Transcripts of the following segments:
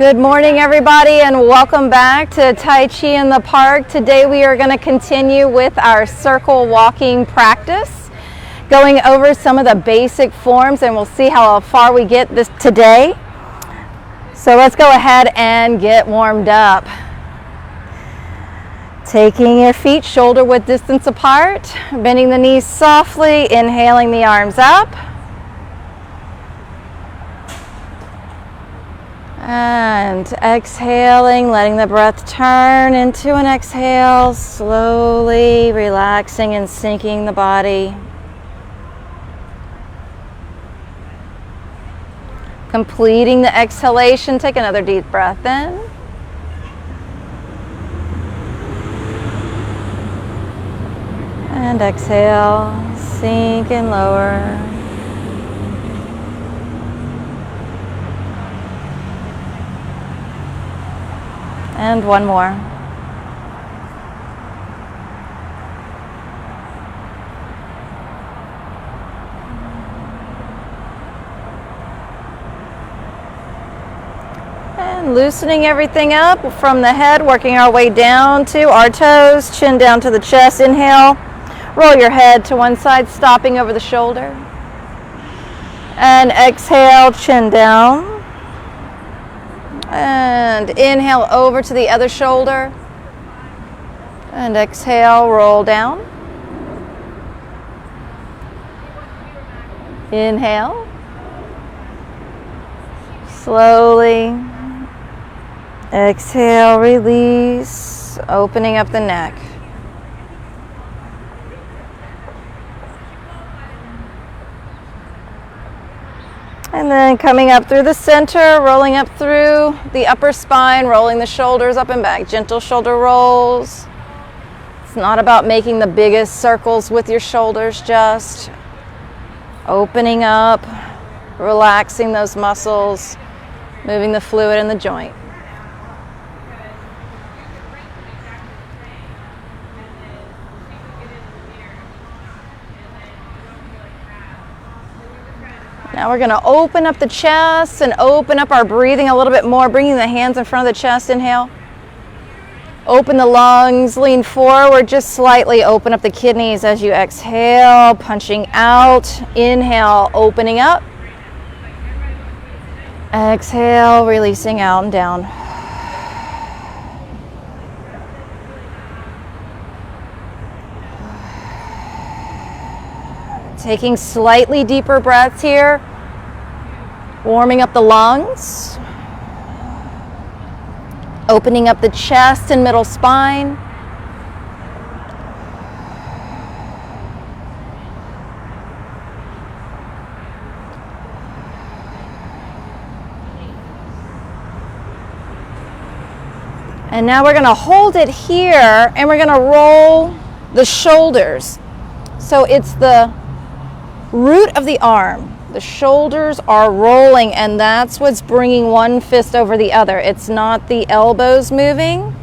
Good morning, everybody, and welcome back to Tai Chi in the Park. Today we are going to continue with our circle walking practice, going over some of the basic forms, and we'll see how far we get this today. So let's go ahead and get warmed up. Taking your feet shoulder width distance apart, bending the knees softly, inhaling the arms up. And exhaling, letting the breath turn into an exhale, slowly relaxing and sinking the body. Completing the exhalation, take another deep breath in. And exhale, sink and lower. And one more. And loosening everything up from the head, working our way down to our toes, chin down to the chest. Inhale, roll your head to one side, stopping over the shoulder. And exhale, chin down. And inhale over to the other shoulder. And exhale, roll down. Inhale. Slowly. Exhale, release, opening up the neck. And then coming up through the center, rolling up through the upper spine, rolling the shoulders up and back, gentle shoulder rolls. It's not about making the biggest circles with your shoulders, just opening up, relaxing those muscles, moving the fluid in the joint. Now we're going to open up the chest and open up our breathing a little bit more, bringing the hands in front of the chest. Inhale. Open the lungs, lean forward, just slightly open up the kidneys as you exhale, punching out. Inhale, opening up. Exhale, releasing out and down. Taking slightly deeper breaths here, warming up the lungs, opening up the chest and middle spine. And now we're going to hold it here and we're going to roll the shoulders. So it's the root of the arm. The shoulders are rolling, and that's what's bringing one fist over the other. It's not the elbows moving.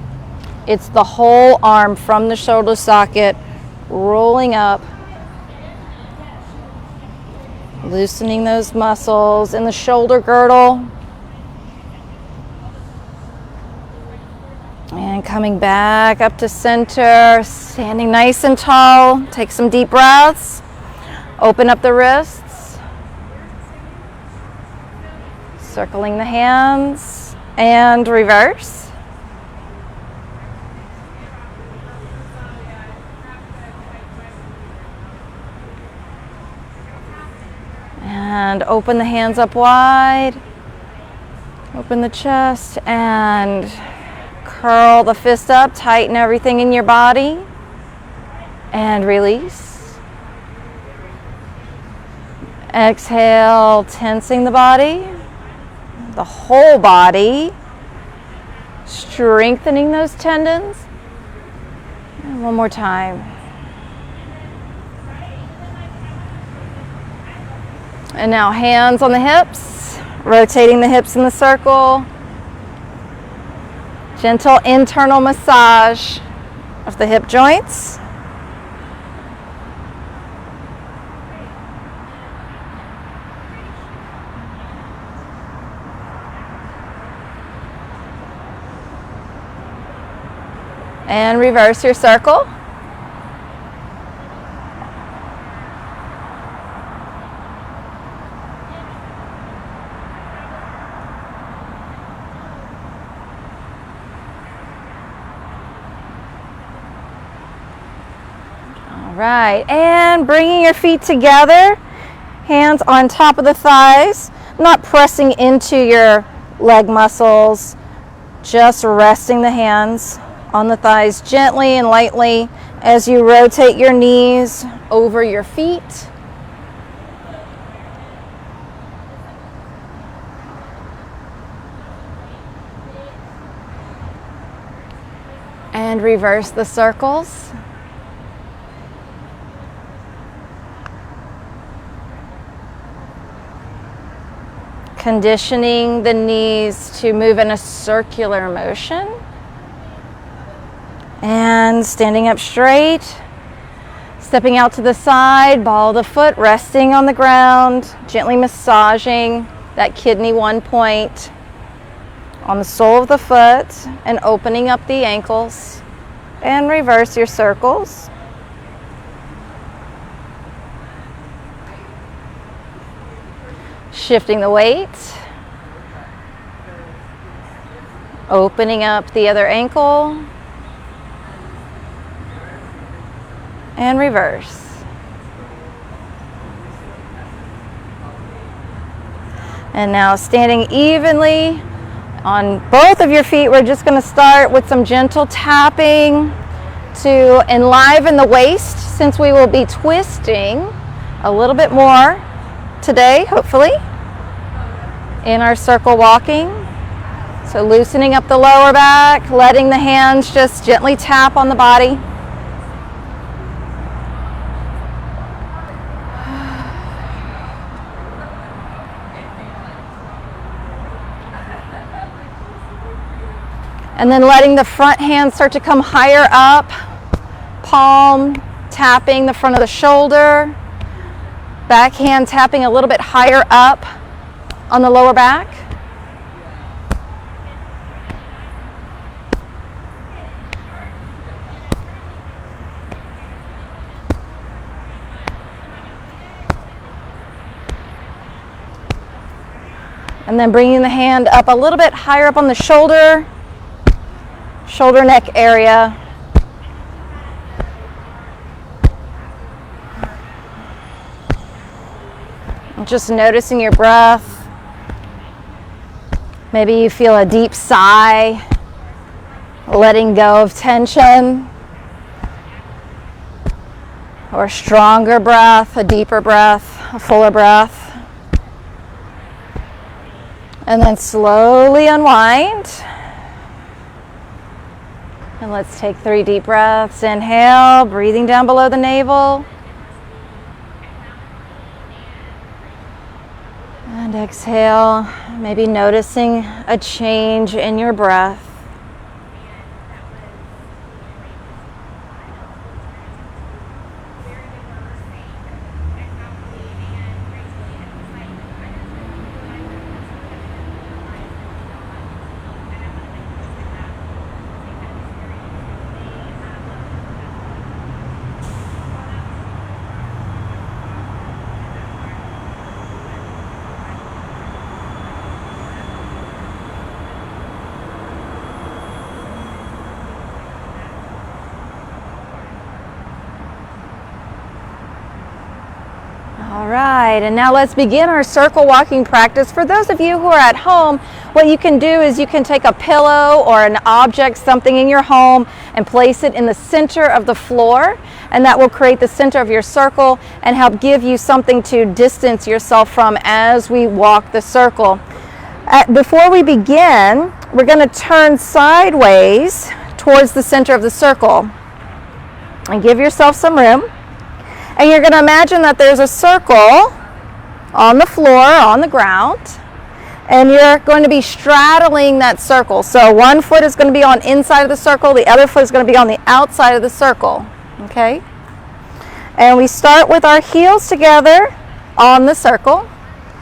It's the whole arm from the shoulder socket rolling up, loosening those muscles in the shoulder girdle. And coming back up to center, standing nice and tall. Take some deep breaths. Open up the wrists, circling the hands, and reverse. And open the hands up wide, open the chest, and curl the fist up, tighten everything in your body, and release. Exhale, tensing the body, the whole body, strengthening those tendons. And one more time. And now hands on the hips, rotating the hips in the circle. Gentle internal massage of the hip joints. And reverse your circle. All right, and bringing your feet together, hands on top of the thighs, not pressing into your leg muscles, just resting the hands on the thighs gently and lightly as you rotate your knees over your feet. And reverse the circles. Conditioning the knees to move in a circular motion. And standing up straight, stepping out to the side, ball of the foot resting on the ground, gently massaging that kidney 1 point on the sole of the foot and opening up the ankles. And reverse your circles. Shifting the weight, opening up the other ankle, and reverse. And now standing evenly on both of your feet, we're just going to start with some gentle tapping to enliven the waist, since we will be twisting a little bit more today, hopefully, in our circle walking. So loosening up the lower back, letting the hands just gently tap on the body. And then letting the front hand start to come higher up, palm tapping the front of the shoulder, back hand tapping a little bit higher up on the lower back. And then bringing the hand up a little bit higher up on the shoulder neck area. And just noticing your breath. Maybe you feel a deep sigh, letting go of tension, or a stronger breath, a deeper breath, a fuller breath. And then slowly unwind. And let's take 3 deep breaths. Inhale, breathing down below the navel. And exhale, maybe noticing a change in your breath. All right, and now let's begin our circle walking practice. For those of you who are at home, what you can do is you can take a pillow or an object, something in your home, and place it in the center of the floor, and that will create the center of your circle and help give you something to distance yourself from as we walk the circle. Before we begin, we're going to turn sideways towards the center of the circle and give yourself some room. And you're going to imagine that there's a circle on the floor, on the ground, and you're going to be straddling that circle. So one foot is going to be on inside of the circle, the other foot is going to be on the outside of the circle, okay? And we start with our heels together on the circle,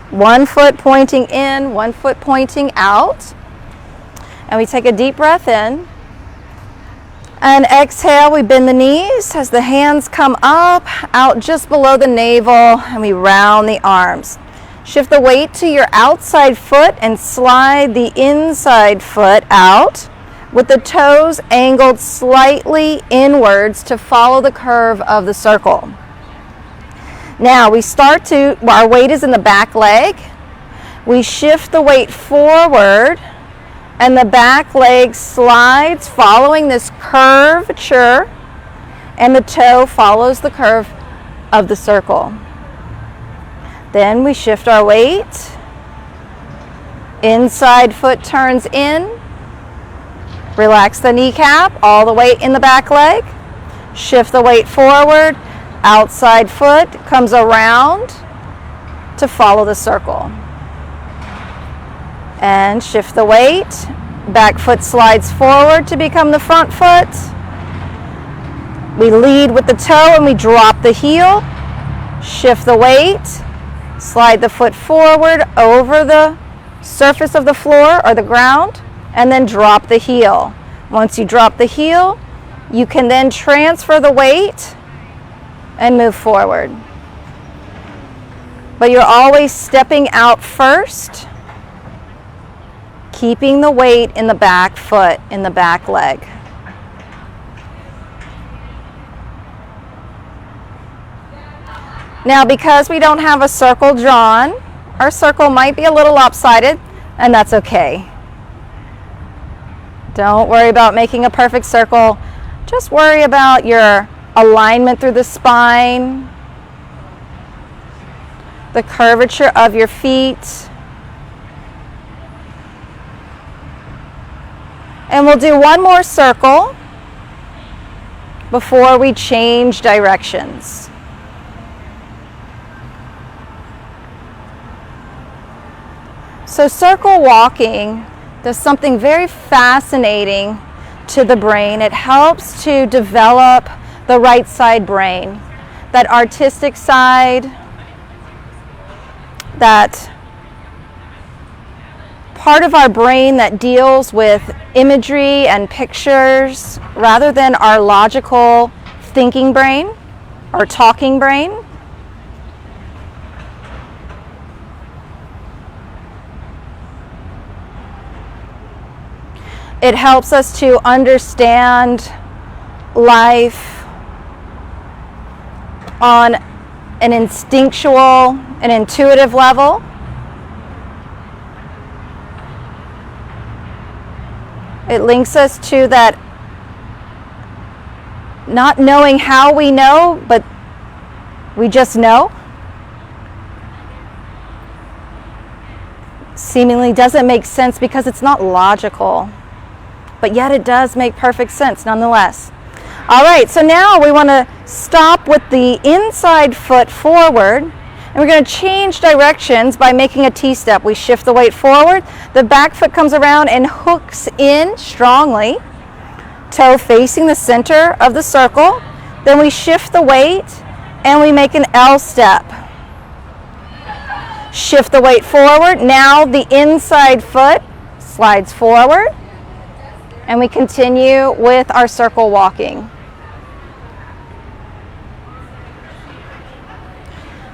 one foot pointing in, one foot pointing out. And we take a deep breath in. And exhale, we bend the knees as the hands come up, out just below the navel, and we round the arms. Shift the weight to your outside foot and slide the inside foot out with the toes angled slightly inwards to follow the curve of the circle. Now we our weight is in the back leg. We shift the weight forward and the back leg slides following this curvature, and the toe follows the curve of the circle. Then we shift our weight. Inside foot turns in. Relax the kneecap, all the weight in the back leg. Shift the weight forward. Outside foot comes around to follow the circle. And shift the weight. Back foot slides forward to become the front foot. We lead with the toe and we drop the heel. Shift the weight. Slide the foot forward over the surface of the floor or the ground, and then drop the heel. Once you drop the heel, you can then transfer the weight and move forward. But you're always stepping out first, keeping the weight in the back foot, in the back leg. Now, because we don't have a circle drawn, our circle might be a little lopsided, and that's okay. Don't worry about making a perfect circle. Just worry about your alignment through the spine, the curvature of your feet. And we'll do one more circle before we change directions. So circle walking does something very fascinating to the brain. It helps to develop the right side brain, that artistic side, that part of our brain that deals with imagery and pictures rather than our logical thinking brain or talking brain. It helps us to understand life on an instinctual and intuitive level. It links us to that not knowing how we know, but we just know. Seemingly doesn't make sense because it's not logical. But yet it does make perfect sense nonetheless. All right, so now we want to stop with the inside foot forward, and we're going to change directions by making a T-step. We shift the weight forward, the back foot comes around and hooks in strongly, toe facing the center of the circle. Then we shift the weight and we make an L step. Shift the weight forward. Now the inside foot slides forward. And we continue with our circle walking.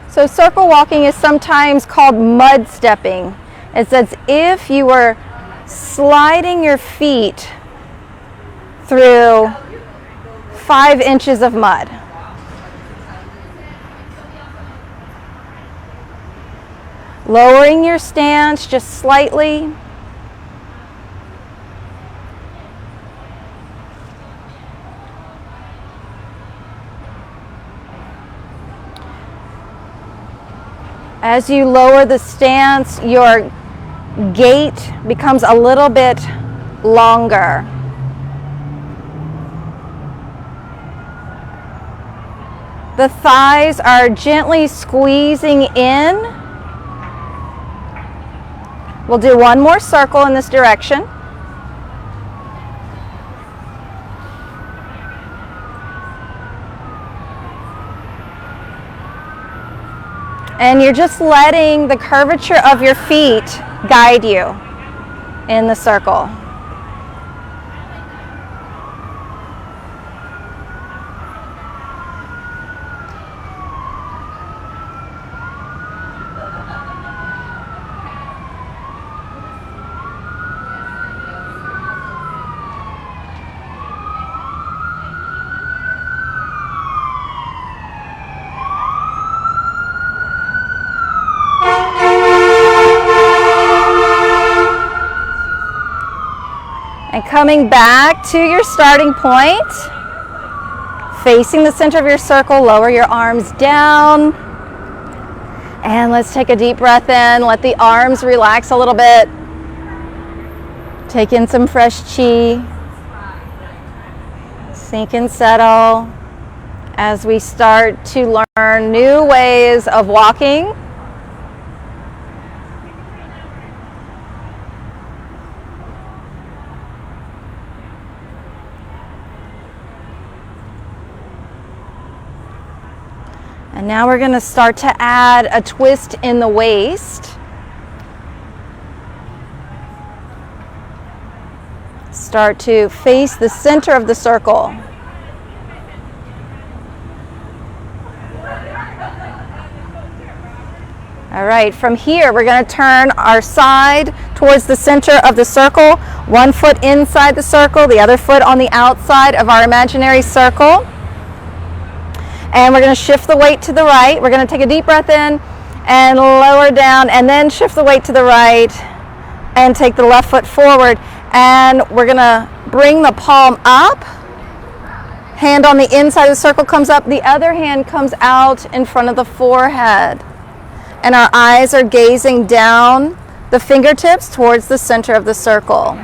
So circle walking is sometimes called mud stepping. It's as if you were sliding your feet through 5 inches of mud. Lowering your stance just slightly. As you lower the stance, your gait becomes a little bit longer. The thighs are gently squeezing in. We'll do one more circle in this direction. And you're just letting the curvature of your feet guide you in the circle. And coming back to your starting point, facing the center of your circle, lower your arms down. And let's take a deep breath in. Let the arms relax a little bit. Take in some fresh chi. Sink and settle as we start to learn new ways of walking. And now we're going to start to add a twist in the waist. Start to face the center of the circle. All right, from here we're going to turn our side towards the center of the circle. One foot inside the circle, the other foot on the outside of our imaginary circle. And we're going to shift the weight to the right. We're going to take a deep breath in and lower down, and then shift the weight to the right and take the left foot forward. And we're going to bring the palm up. Hand on the inside of the circle comes up. The other hand comes out in front of the forehead. And our eyes are gazing down the fingertips towards the center of the circle.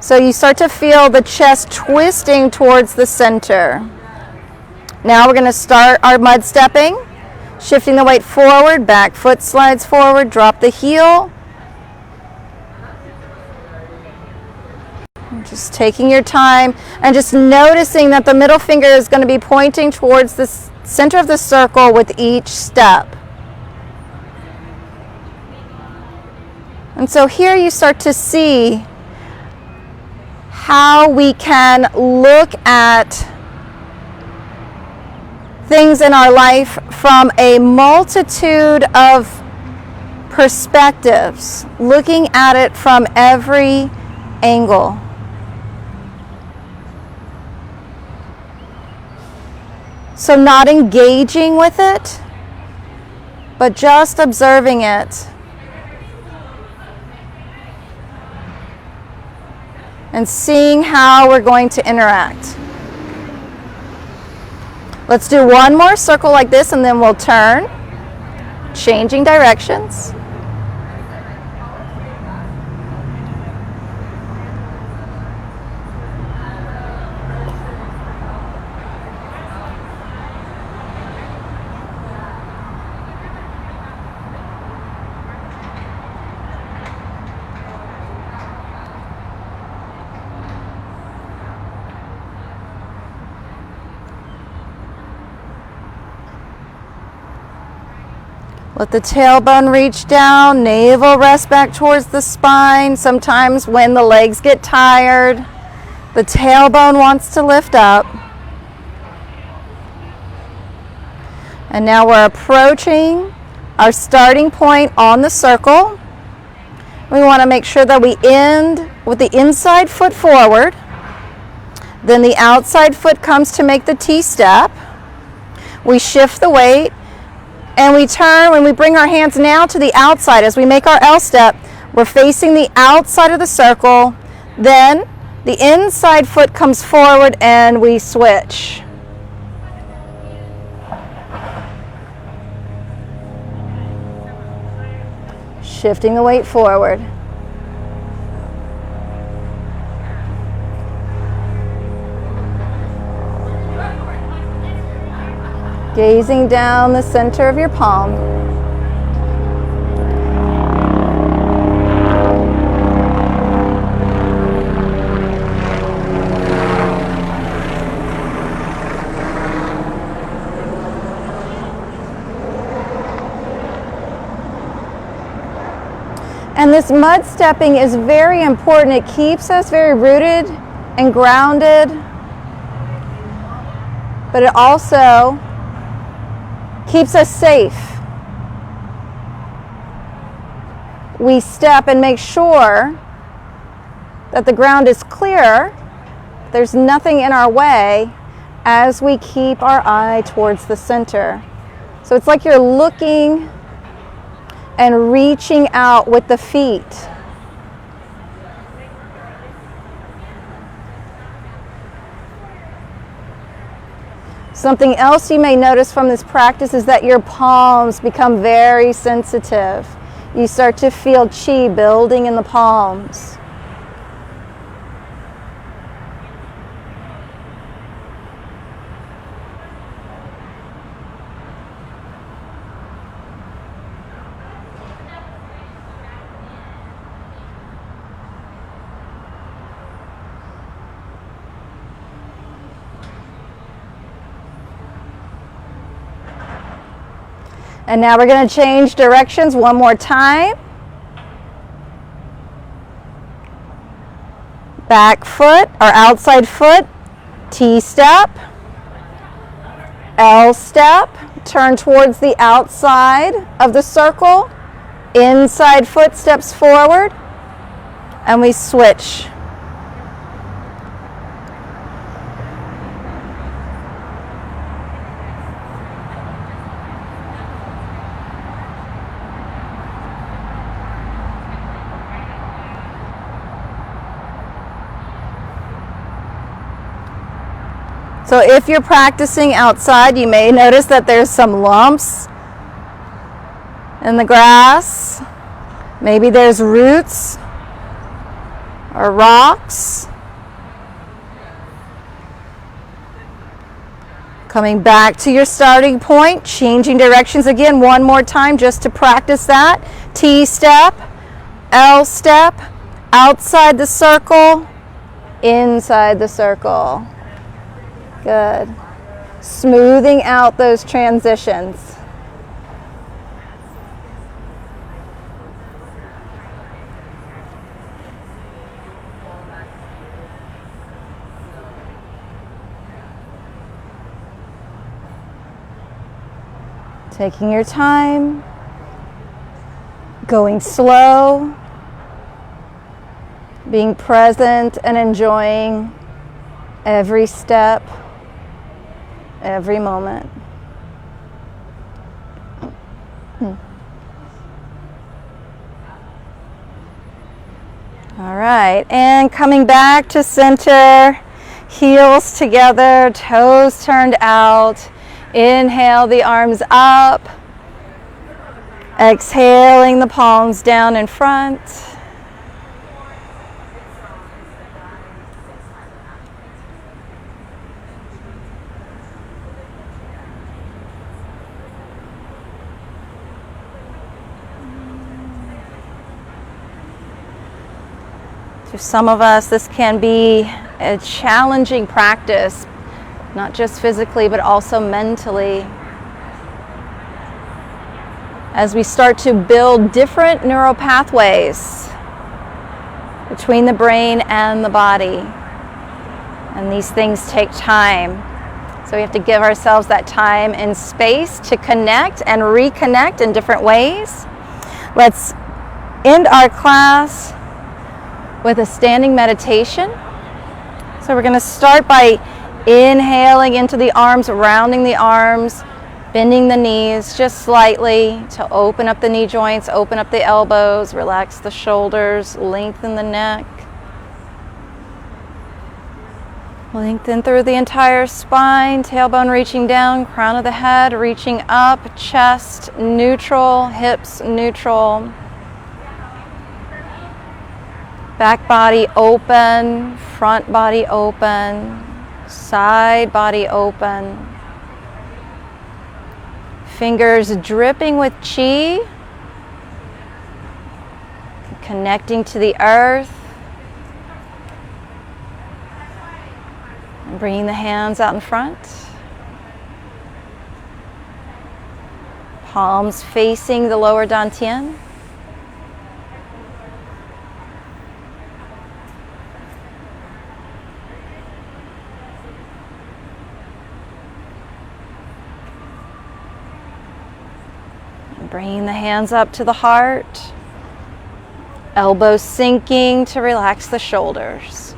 So you start to feel the chest twisting towards the center. Now we're going to start our mud stepping, shifting the weight forward, back foot slides forward, drop the heel. Just taking your time and just noticing that the middle finger is going to be pointing towards the center of the circle with each step. And so here you start to see how we can look at things in our life from a multitude of perspectives, looking at it from every angle. So not engaging with it, but just observing it. And seeing how we're going to interact. Let's do one more circle like this, and then we'll turn, changing directions. Let the tailbone reach down, navel rest back towards the spine. Sometimes when the legs get tired, the tailbone wants to lift up. And now we're approaching our starting point on the circle. We want to make sure that we end with the inside foot forward. Then the outside foot comes to make the T-step. We shift the weight. And we turn, when we bring our hands now to the outside, as we make our L-step, we're facing the outside of the circle. Then the inside foot comes forward and we switch. Shifting the weight forward. Gazing down the center of your palm. And this mud stepping is very important. It keeps us very rooted and grounded, but it also keeps us safe. We step and make sure that the ground is clear, there's nothing in our way, as we keep our eye towards the center. So it's like you're looking and reaching out with the feet. Something else you may notice from this practice is that your palms become very sensitive. You start to feel chi building in the palms. And now we're going to change directions one more time. Back foot or outside foot, T step, L step, turn towards the outside of the circle, inside foot steps forward, and we switch. So if you're practicing outside, you may notice that there's some lumps in the grass. Maybe there's roots or rocks. Coming back to your starting point, changing directions again one more time just to practice that. T step, L step, outside the circle, inside the circle. Good. Smoothing out those transitions. Taking your time, going slow, being present and enjoying every step, every moment. All right, and coming back to center, heels together, toes turned out. Inhale the arms up. Exhaling the palms down in front. For some of us, this can be a challenging practice, not just physically, but also mentally. As we start to build different neural pathways between the brain and the body. And these things take time. So we have to give ourselves that time and space to connect and reconnect in different ways. Let's end our class with a standing meditation. So we're going to start by inhaling into the arms, rounding the arms, bending the knees just slightly to open up the knee joints, open up the elbows, relax the shoulders, lengthen the neck. Lengthen through the entire spine, tailbone reaching down, crown of the head reaching up, chest neutral, hips neutral. Back body open, front body open, side body open. Fingers dripping with chi, connecting to the earth. And bringing the hands out in front. Palms facing the lower dantian. Bringing the hands up to the heart, elbows sinking to relax the shoulders.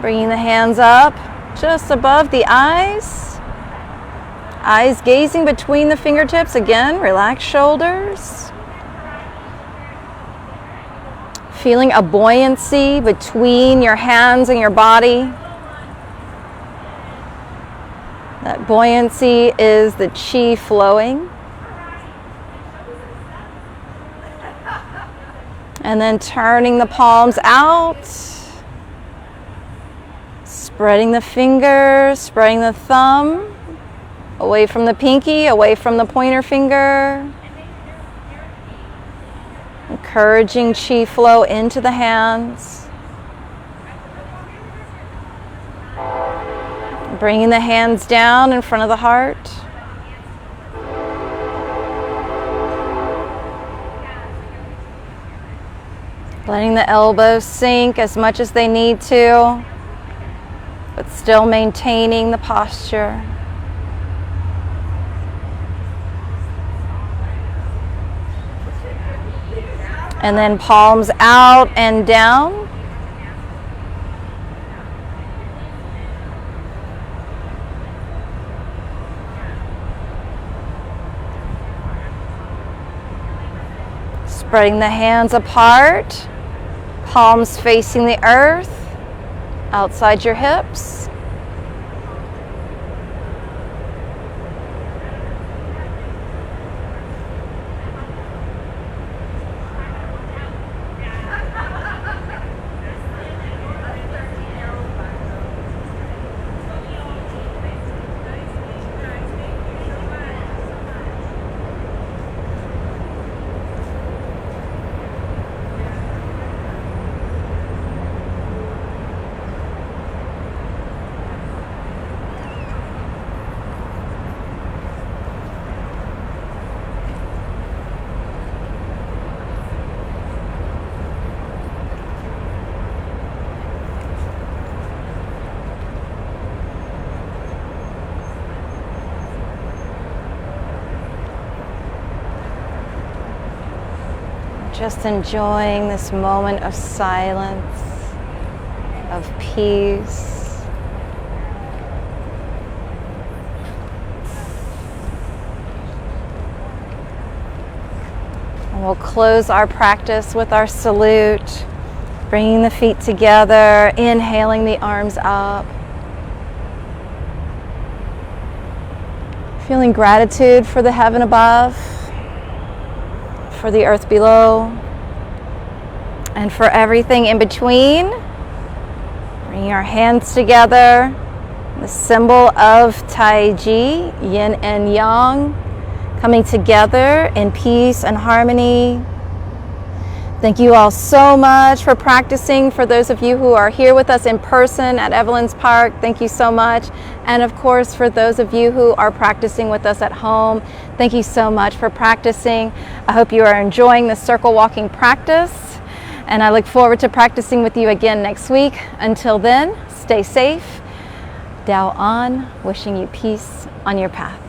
Bringing the hands up just above the eyes. Eyes gazing between the fingertips. Again, relax shoulders. Feeling a buoyancy between your hands and your body. That buoyancy is the chi flowing. And then turning the palms out. Spreading the fingers, spreading the thumb. Away from the pinky, away from the pointer finger. Encouraging chi flow into the hands. Bringing the hands down in front of the heart. Letting the elbows sink as much as they need to, but still maintaining the posture. And then palms out and down. Spreading the hands apart, palms facing the earth, outside your hips. Just enjoying this moment of silence, of peace. And we'll close our practice with our salute, bringing the feet together, inhaling the arms up. Feeling gratitude for the heaven above, for the earth below, and for everything in between. Bringing our hands together, the symbol of Tai Chi, yin and yang, coming together in peace and harmony. Thank you all so much for practicing. For those of you who are here with us in person at Evelyn's Park, thank you so much. And of course, for those of you who are practicing with us at home, thank you so much for practicing. I hope you are enjoying the circle walking practice, and I look forward to practicing with you again next week. Until then, stay safe. Dao On, wishing you peace on your path.